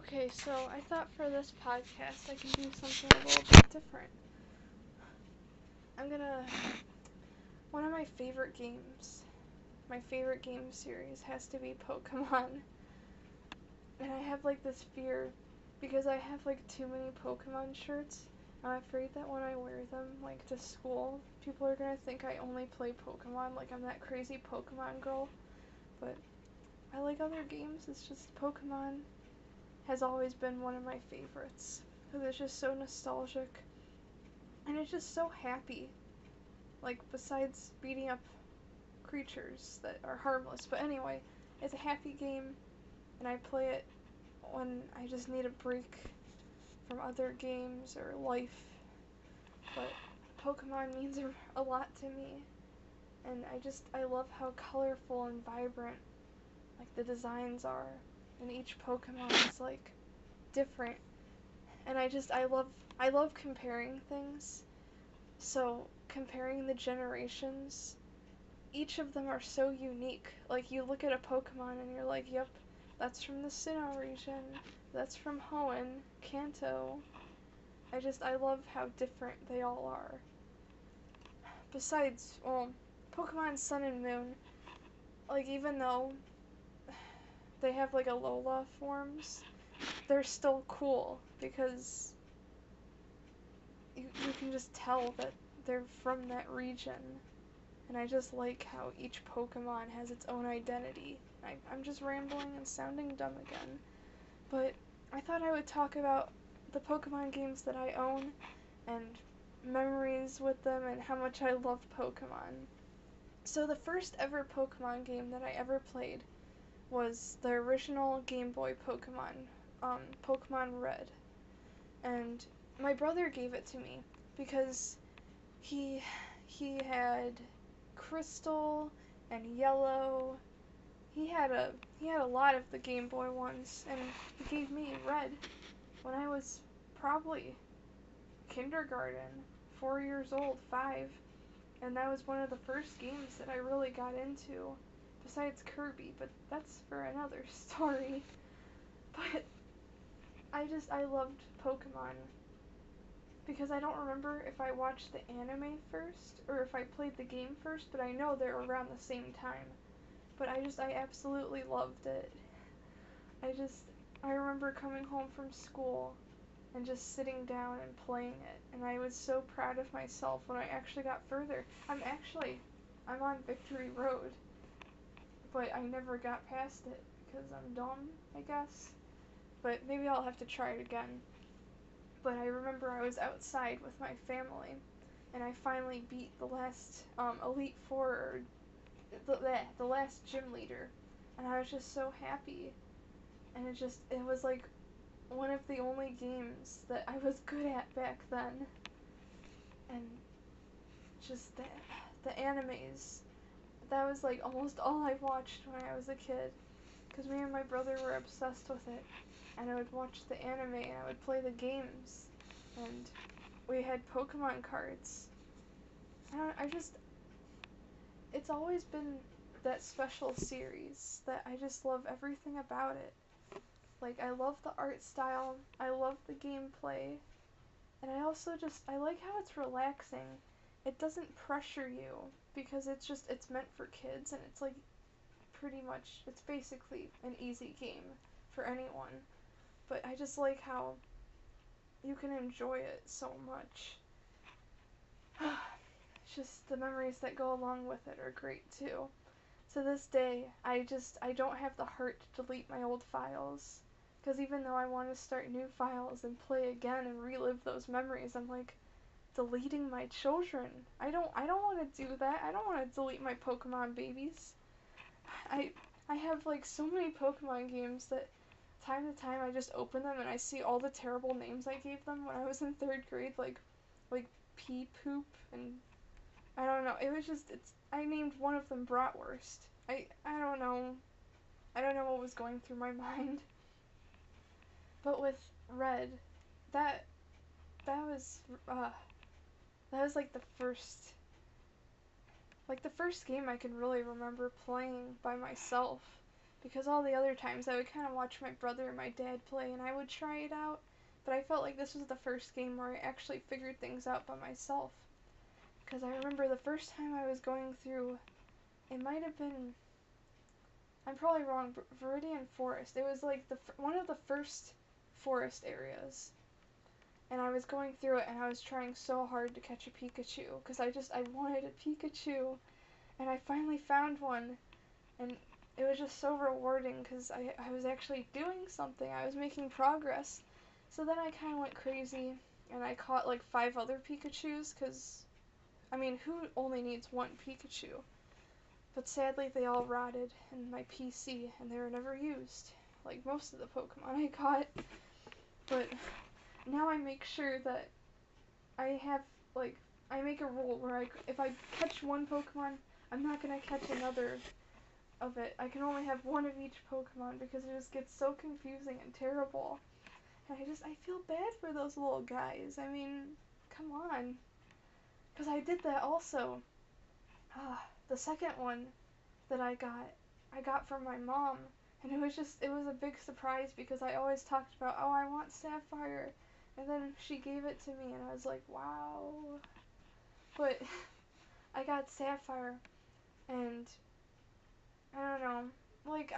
Okay, so I thought for this podcast I can do something a little bit different. I'm gonna. One of my favorite game series has to be Pokemon. And I have like this fear because I have like too many Pokemon shirts. I'm afraid that when I wear them like to school, people are gonna think I only play Pokemon, like I'm that crazy Pokemon girl. But I like other games, it's just Pokemon has always been one of my favorites because it's just so nostalgic and it's just so happy. Like, besides beating up creatures that are harmless. But anyway, it's a happy game and I play it when I just need a break from other games or life. But Pokemon means a lot to me, and I love how colorful and vibrant like the designs are, and each Pokemon is like different. And I love comparing things. So comparing the generations, each of them are so unique. Like you look at a Pokemon and you're like, yep, that's from the Sinnoh region, that's from Hoenn, Kanto. I love how different they all are. Besides, well, Pokemon Sun and Moon, like even though they have like Alola forms, they're still cool because you can just tell that they're from that region. And I just like how each Pokemon has its own identity. I'm just rambling and sounding dumb again. But I thought I would talk about the Pokemon games that I own and memories with them and how much I love Pokemon. So the first ever Pokemon game that I ever played was the original Game Boy Pokemon, Pokemon Red. And my brother gave it to me because he had Crystal and Yellow. He had a lot of the Game Boy ones, and he gave me Red when I was probably kindergarten, 4 years old, 5, and that was one of the first games that I really got into, besides Kirby, but that's for another story. But I loved Pokemon because I don't remember if I watched the anime first or if I played the game first, but I know they're around the same time. But I absolutely loved it. I just, I remember coming home from school and just sitting down and playing it, and I was so proud of myself when I actually got further. I'm on Victory Road, but I never got past it because I'm dumb, I guess. But maybe I'll have to try it again. But I remember I was outside with my family, and I finally beat the last Elite Four, or the last gym leader, and I was just so happy. And it was like one of the only games that I was good at back then. And just the animes, that was like almost all I watched when I was a kid, because me and my brother were obsessed with it, and I would watch the anime and I would play the games, and we had Pokemon cards. It's always been that special series that I just love everything about it. Like, I love the art style, I love the gameplay, and I like how it's relaxing. It doesn't pressure you because it's meant for kids, and it's like it's basically an easy game for anyone. But I just like how you can enjoy it so much. It's just the memories that go along with it are great too. To this day, I don't have the heart to delete my old files. Because even though I want to start new files and play again and relive those memories, I'm like, deleting my children. I don't want to do that. I don't want to delete my Pokemon babies. I I have like so many Pokemon games that time to time I just open them and I see all the terrible names I gave them when I was in 3rd grade, like pea poop, and I don't know. It was just I named one of them Bratwurst. I don't know. I don't know what was going through my mind. But with Red, that that was uh that was like the first game I can really remember playing by myself, because all the other times I would kind of watch my brother and my dad play and I would try it out, but I felt like this was the first game where I actually figured things out by myself. Because I remember the first time I was going through, it might have been, I'm probably wrong, Viridian Forest. It was like one of the first forest areas. And I was going through it and I was trying so hard to catch a Pikachu because I wanted a Pikachu. And I finally found one and it was just so rewarding because I was actually doing something. I was making progress. So then I kind of went crazy and I caught like 5 other Pikachus because, I mean, who only needs one Pikachu? But sadly they all rotted in my PC and they were never used, like most of the Pokemon I caught. But now I make sure that I have, like, I make a rule where if I catch one Pokemon, I'm not gonna catch another of it. I can only have one of each Pokemon because it just gets so confusing and terrible. And I feel bad for those little guys. I mean, come on. Because I did that also. The second one that I got from my mom. And it was a big surprise because I always talked about, oh, I want Sapphire. And then she gave it to me and I was like, wow. But I got Sapphire and I don't know. Like,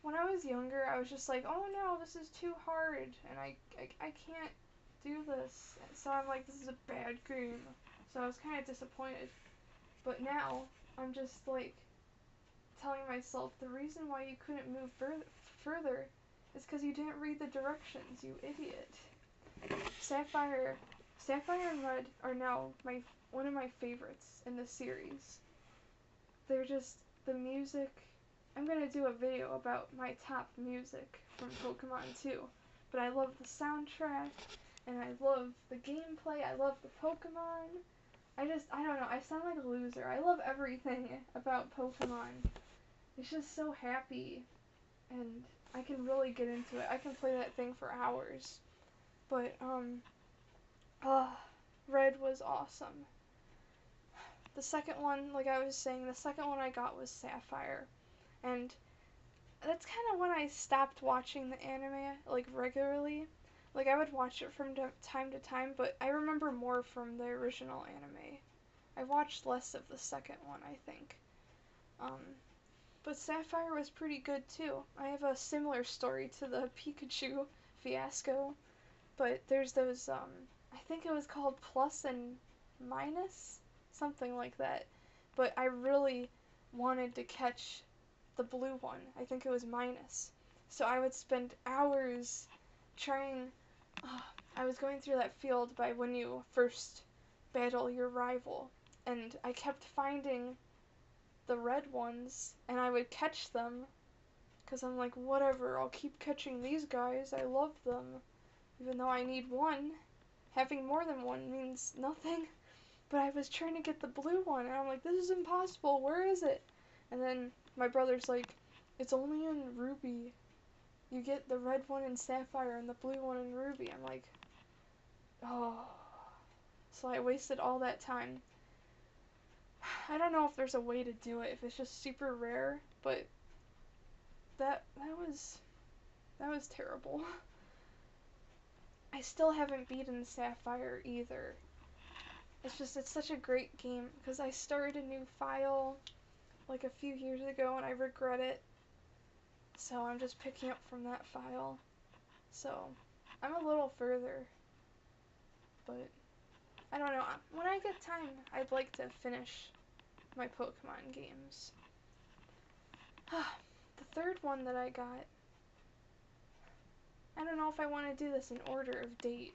when I was younger, I was just like, oh no, this is too hard and I can't do this. So I'm like, this is a bad game. So I was kind of disappointed. But now, I'm just like telling myself the reason why you couldn't move further is because you didn't read the directions, you idiot. Sapphire and Red are now one of my favorites in the series. They're just, the music, I'm gonna do a video about my top music from Pokemon 2, but I love the soundtrack, and I love the gameplay, I love the Pokemon. I don't know, I sound like a loser. I love everything about Pokemon. It's just so happy, and I can really get into it. I can play that thing for hours. But, Red was awesome. The second one, like I was saying, the second one I got was Sapphire. And that's kind of when I stopped watching the anime, like, regularly. Like, I would watch it from time to time, but I remember more from the original anime. I watched less of the second one, I think. But Sapphire was pretty good, too. I have a similar story to the Pikachu fiasco, but there's those, I think it was called Plus and Minus? Something like that. But I really wanted to catch the blue one. I think it was Minus. So I would spend hours trying. I was going through that field by when you first battle your rival, and I kept finding the red ones, and I would catch them, because I'm like, whatever, I'll keep catching these guys, I love them, even though I need one. Having more than one means nothing. But I was trying to get the blue one, and I'm like, this is impossible, where is it? And then my brother's like, it's only in Ruby. You get the red one in Sapphire and the blue one in Ruby. I'm like, oh. So I wasted all that time. I don't know if there's a way to do it, if it's just super rare, but that was terrible. I still haven't beaten Sapphire either. It's such a great game, because I started a new file like a few years ago and I regret it. So I'm just picking up from that file. So I'm a little further, but I don't know. When I get time, I'd like to finish my Pokemon games. The third one that I got, I don't know if I want to do this in order of date.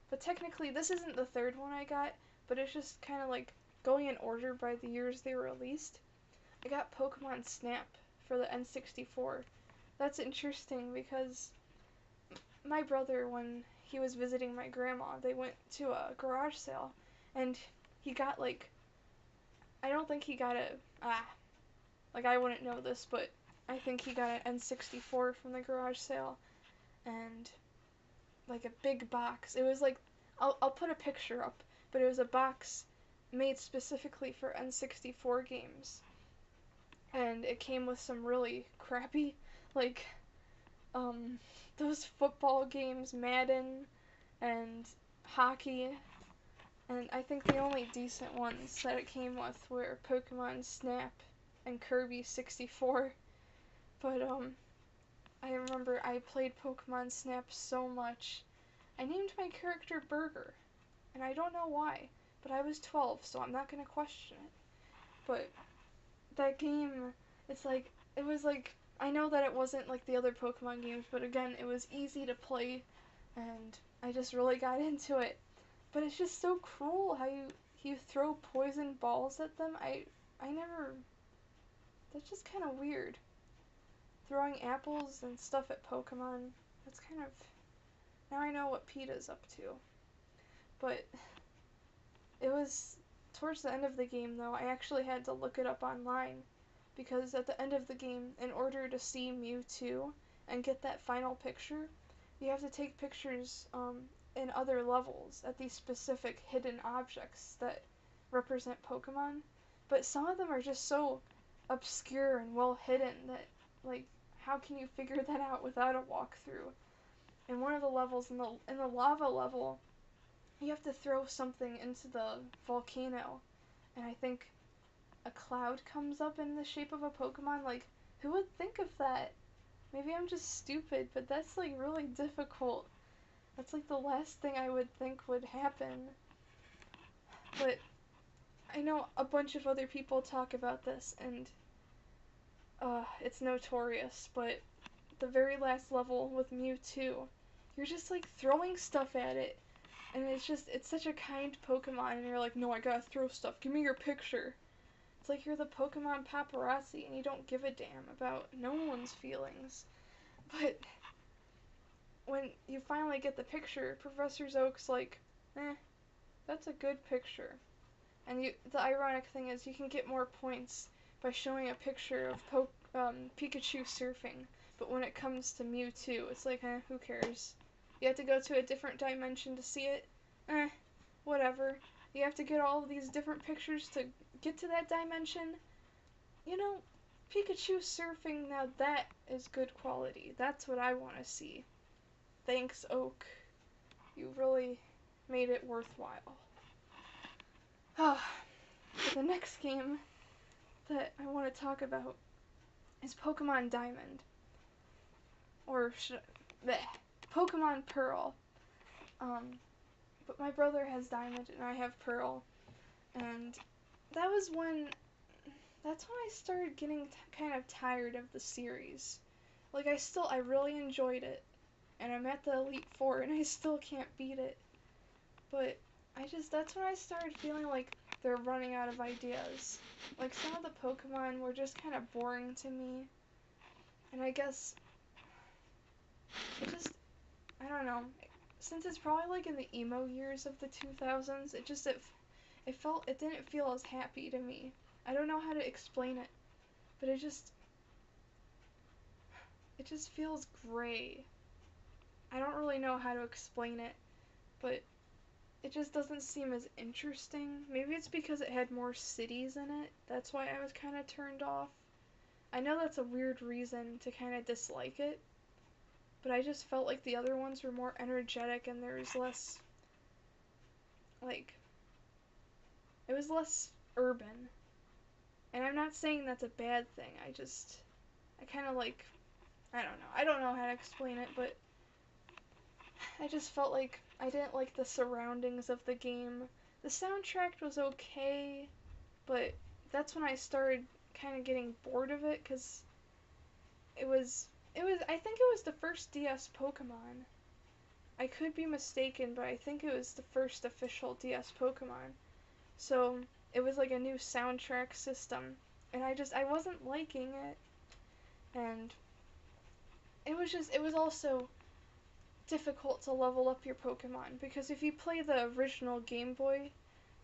But technically, this isn't the third one I got, but it's just kind of like going in order by the years they were released. I got Pokemon Snap for the N64. That's interesting because my brother, when he was visiting my grandma, they went to a garage sale, and he got like, I don't think he got like I wouldn't know this, but I think he got an N64 from the garage sale, and like a big box. It was like, I'll put a picture up, but it was a box made specifically for N64 games. and it came with some really crappy, like, um, those football games, Madden and hockey, and I think the only decent ones that it came with were Pokemon Snap and Kirby 64. But I remember I played Pokemon Snap so much. I named my character Burger, and I don't know why, but I was 12, so I'm not gonna question it. But that game, it's like, it was like, I know that it wasn't like the other Pokemon games, but again, it was easy to play, and I just really got into it. But it's just so cruel how you throw poison balls at them. I never. That's just kind of weird. Throwing apples and stuff at Pokemon. That's kind of. Now I know what PETA's up to. But it was towards the end of the game though. I actually had to look it up online because at the end of the game, in order to see Mewtwo and get that final picture, you have to take pictures in other levels at these specific hidden objects that represent Pokemon. But some of them are just so obscure and well hidden that, like, how can you figure that out without a walkthrough? In one of the levels, in the lava level, you have to throw something into the volcano, and I think a cloud comes up in the shape of a Pokemon. Like, who would think of that? Maybe I'm just stupid, but that's like really difficult. That's like the last thing I would think would happen. But I know a bunch of other people talk about this, and it's notorious, but the very last level with Mewtwo, you're just like throwing stuff at it, and it's such a kind Pokemon, and you're like, no, I gotta throw stuff, give me your picture. It's like you're the Pokemon paparazzi, and you don't give a damn about no one's feelings. But when you finally get the picture, Professor Oak's like, that's a good picture. And the ironic thing is, you can get more points by showing a picture of Pikachu surfing. But when it comes to Mewtwo, it's like, who cares? You have to go to a different dimension to see it? Whatever. You have to get all of these different pictures to get to that dimension? You know, Pikachu surfing, now that is good quality. That's what I want to see. Thanks, Oak. You really made it worthwhile. The next game that I want to talk about is Pokemon Diamond. Or, Pokemon Pearl. But my brother has Diamond and I have Pearl. And that's when I started getting kind of tired of the series. Like, I really enjoyed it. And I'm at the Elite Four and I still can't beat it. But that's when I started feeling like they're running out of ideas. Like, some of the Pokemon were just kind of boring to me. And I guess, I don't know. Since it's probably like in the emo years of the 2000s, it didn't feel as happy to me. I don't know how to explain it, but it just feels gray. I don't really know how to explain it, but it just doesn't seem as interesting. Maybe it's because it had more cities in it. That's why I was kind of turned off. I know that's a weird reason to kind of dislike it, but I just felt like the other ones were more energetic and there was less, like, it was less urban. And I'm not saying that's a bad thing. I kind of like, I don't know. I don't know how to explain it, but I just felt like I didn't like the surroundings of the game. The soundtrack was okay, but that's when I started kind of getting bored of it, because I think it was the first DS Pokemon. I could be mistaken, but I think it was the first official DS Pokemon. So, it was like a new soundtrack system, and I wasn't liking it, and it was also difficult to level up your Pokemon, because if you play the original Game Boy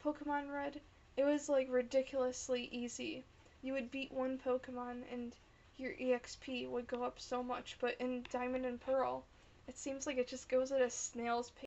Pokemon Red, it was like ridiculously easy. You would beat one Pokemon and your EXP would go up so much, but in Diamond and Pearl, it seems like it just goes at a snail's pace.